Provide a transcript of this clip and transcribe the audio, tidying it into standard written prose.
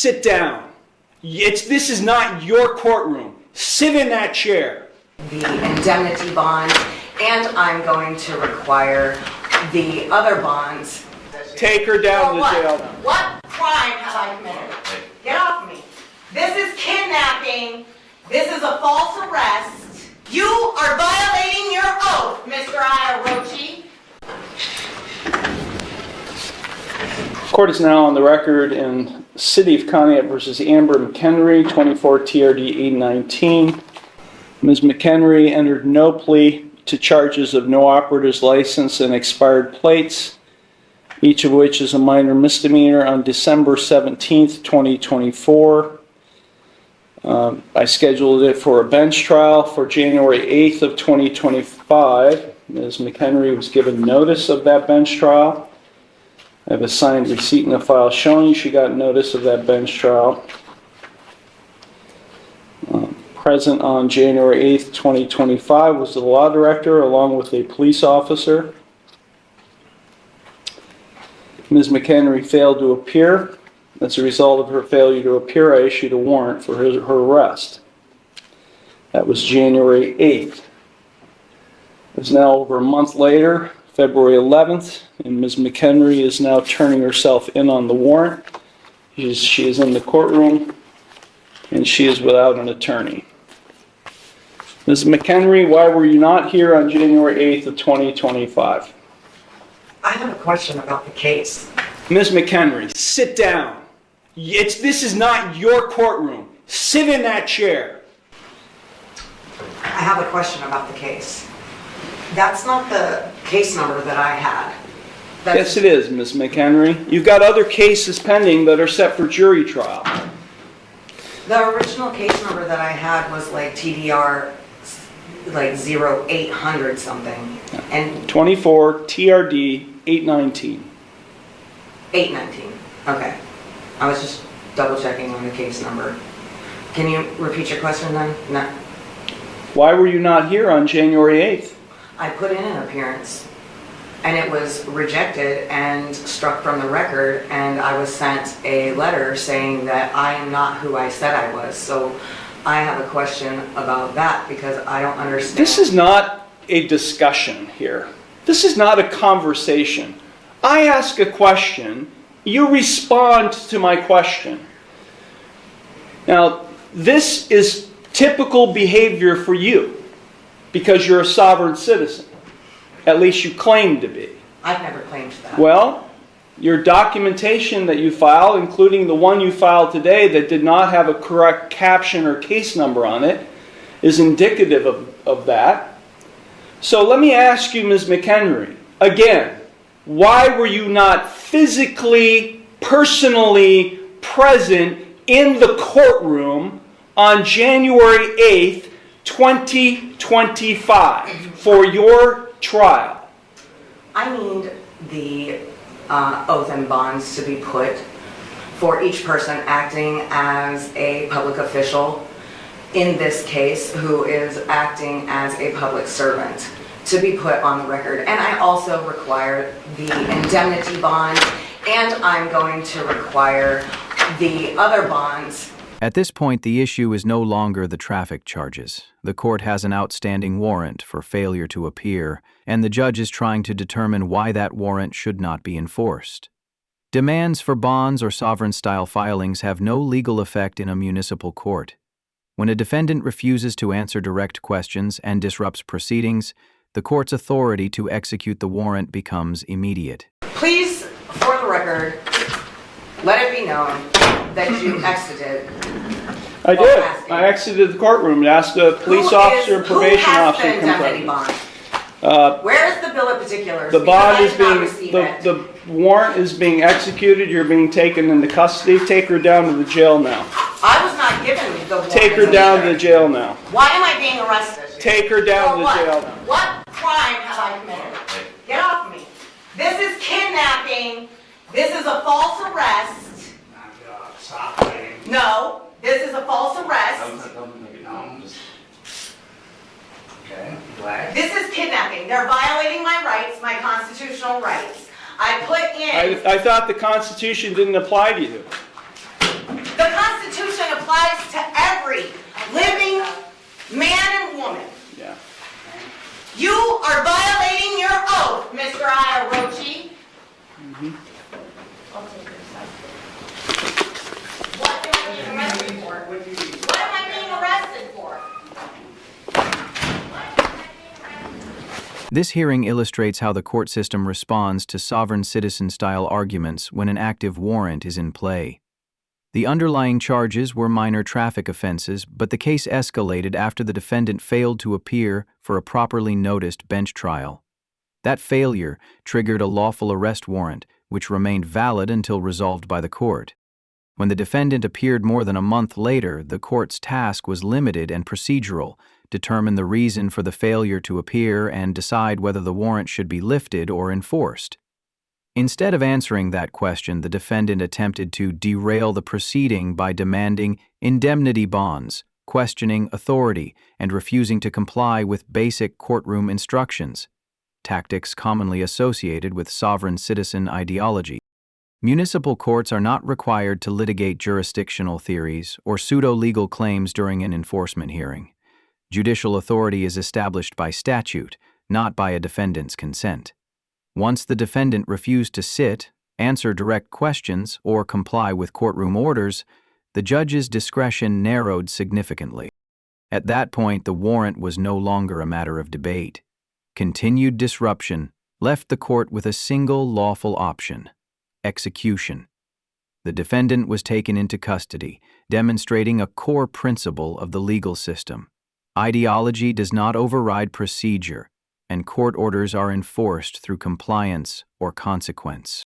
sit down. This is not your courtroom. Sit in that chair. The indemnity bond, and I'm going to require the other bonds. Take her down to jail. What crime have I committed? Get off me. This is kidnapping. This is a false arrest. You are violating your oath, Mr. Iarochi. Court is now on the record in City of Conneaut versus Amber McHenry, 24 TRD 819. Ms. McHenry entered no plea to charges of no operator's license and expired plates, each of which is a minor misdemeanor, on December 17th, 2024. I scheduled it for a bench trial for January 8th of 2025. Ms. McHenry was given notice of that bench trial. I have a signed receipt in the file showing she got notice of that bench trial. Present on January 8th, 2025 was the law director along with a police officer. Ms. McHenry failed to appear. As a result of her failure to appear, I issued a warrant for her arrest. That was January 8th. It's now over a month later, February 11th, and Ms. McHenry is now turning herself in on the warrant. She is in the courtroom, and she is without an attorney. Ms. McHenry, why were you not here on January 8th of 2025? I have a question about the case. Ms. McHenry, sit down. This is not your courtroom. Sit in that chair. I have a question about the case. That's not the case number that I had. Yes, it is, Ms. McHenry. You've got other cases pending that are set for jury trial. The original case number that I had was like TDR like 0800 something. And 24 TRD 819. 819. Okay. I was just double checking on the case number. Can you repeat your question then? No. Why were you not here on January 8th? I put in an appearance and it was rejected and struck from the record, and I was sent a letter saying that I am not who I said I was. So I have a question about that because I don't understand. This is not a discussion here. This is not a conversation. I ask a question, you respond to my question. Now, this is typical behavior for you because you're a sovereign citizen. At least you claim to be. I've never claimed that. Well, your documentation that you file, including the one you filed today that did not have a correct caption or case number on it, is indicative of that. So let me ask you, Ms. McHenry, again, why were you not physically, personally present in the courtroom on January 8th, 2025 for your trial? I need the oath and bonds to be put for each person acting as a public official in this case who is acting as a public servant to be put on the record. And I also require the indemnity bond, and I'm going to require the other bonds. At this point, the issue is no longer the traffic charges. The court has an outstanding warrant for failure to appear, and the judge is trying to determine why that warrant should not be enforced. Demands for bonds or sovereign-style filings have no legal effect in a municipal court. When a defendant refuses to answer direct questions and disrupts proceedings, the court's authority to execute the warrant becomes immediate. Please, for the record, let it be known that you exited. I did. I exited the courtroom and asked the police officer and probation officer to come indemnity bond? Where is the bill of particulars? The bond is being, the warrant is being executed. You're being taken into custody. Take her down to the jail now. I was not given the warrant. Take her down to the jail now. Why am I being arrested? Take her down to the jail now. What crime have I committed? Get off me. This is kidnapping. This is a false arrest. No, this is a false arrest. Okay, glad. This is kidnapping. They're violating my rights, my constitutional rights. I put in... I thought the Constitution didn't apply to you. This hearing illustrates how the court system responds to sovereign citizen-style arguments when an active warrant is in play. The underlying charges were minor traffic offenses, but the case escalated after the defendant failed to appear for a properly noticed bench trial. That failure triggered a lawful arrest warrant, which remained valid until resolved by the court. When the defendant appeared more than a month later, the court's task was limited and procedural: determine the reason for the failure to appear and decide whether the warrant should be lifted or enforced. Instead of answering that question, the defendant attempted to derail the proceeding by demanding indemnity bonds, questioning authority, and refusing to comply with basic courtroom instructions, tactics commonly associated with sovereign citizen ideology. Municipal courts are not required to litigate jurisdictional theories or pseudo-legal claims during an enforcement hearing. Judicial authority is established by statute, not by a defendant's consent. Once the defendant refused to sit, answer direct questions, or comply with courtroom orders, the judge's discretion narrowed significantly. At that point, the warrant was no longer a matter of debate. Continued disruption left the court with a single lawful option: execution. The defendant was taken into custody, demonstrating a core principle of the legal system. Ideology does not override procedure, and court orders are enforced through compliance or consequence.